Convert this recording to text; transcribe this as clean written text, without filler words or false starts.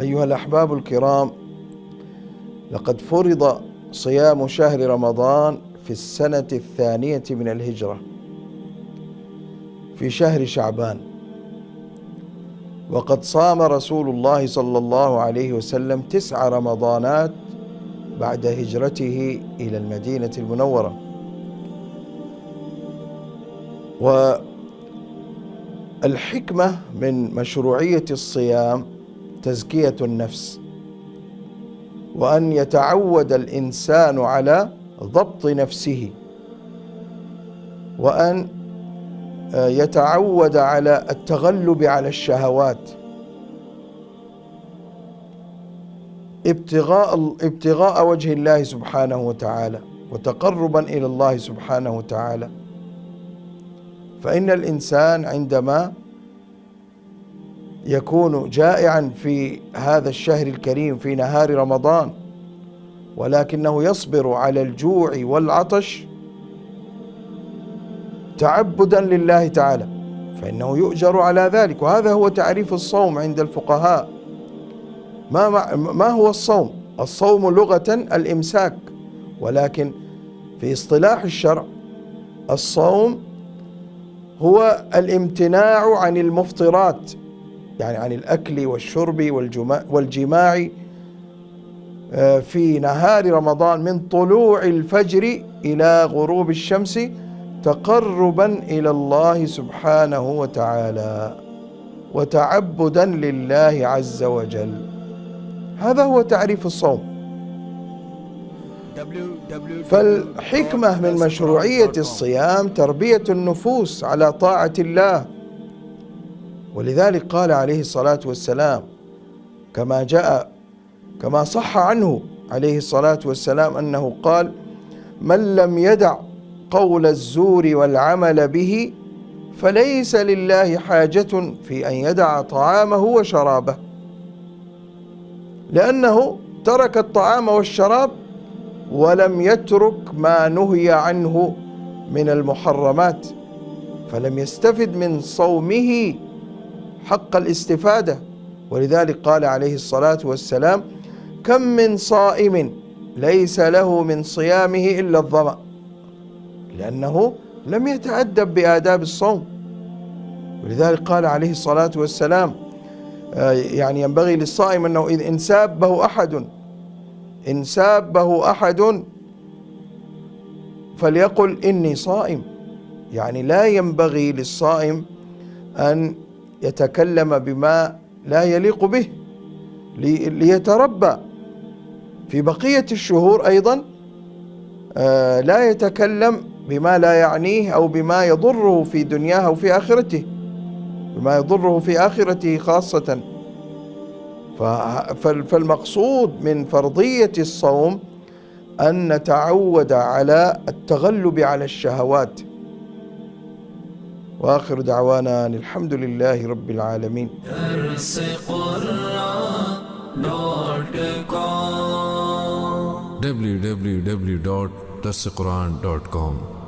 أيها الأحباب الكرام، لقد فرض صيام شهر رمضان في السنة 2 من الهجرة في شهر شعبان، وقد صام رسول الله صلى الله عليه وسلم 9 رمضانات بعد هجرته إلى المدينة المنورة. والحكمة من مشروعية الصيام تزكية النفس، وأن يتعود الإنسان على ضبط نفسه، وأن يتعود على التغلب على الشهوات ابتغاء وجه الله سبحانه وتعالى وتقربا إلى الله سبحانه وتعالى. فإن الإنسان عندما يكون جائعا في هذا الشهر الكريم في نهار رمضان، ولكنه يصبر على الجوع والعطش تعبدا لله تعالى، فإنه يؤجر على ذلك. وهذا هو تعريف الصوم عند الفقهاء. ما هو الصوم؟ الصوم لغة الإمساك، ولكن في اصطلاح الشرع الصوم هو الامتناع عن المفطرات، يعني عن الأكل والشرب والجماع في نهار رمضان من طلوع الفجر إلى غروب الشمس تقربا إلى الله سبحانه وتعالى وتعبدا لله عز وجل. هذا هو تعريف الصوم. فالحكمة من مشروعية الصيام تربية النفوس على طاعة الله، ولذلك قال عليه الصلاة والسلام كما صح عنه عليه الصلاة والسلام أنه قال: من لم يدع قول الزور والعمل به فليس لله حاجة في أن يدع طعامه وشرابه، لأنه ترك الطعام والشراب ولم يترك ما نهي عنه من المحرمات، فلم يستفد من صومه حق الاستفادة. ولذلك قال عليه الصلاة والسلام: كم من صائم ليس له من صيامه إلا الظمأ، لأنه لم يتأدب بآداب الصوم. ولذلك قال عليه الصلاة والسلام: يعني ينبغي للصائم أنه إن سابه أحد فليقل إني صائم. يعني لا ينبغي للصائم أن يتكلم بما لا يليق به ليتربى. في بقية الشهور أيضا لا يتكلم بما لا يعنيه أو بما يضره في دنياه أو في آخرته، بما يضره في آخرته خاصة. فالمقصود من فرضية الصوم أن نتعود على التغلب على الشهوات. وآخر دعوانا الحمد لله رب العالمين. www.darsequran.com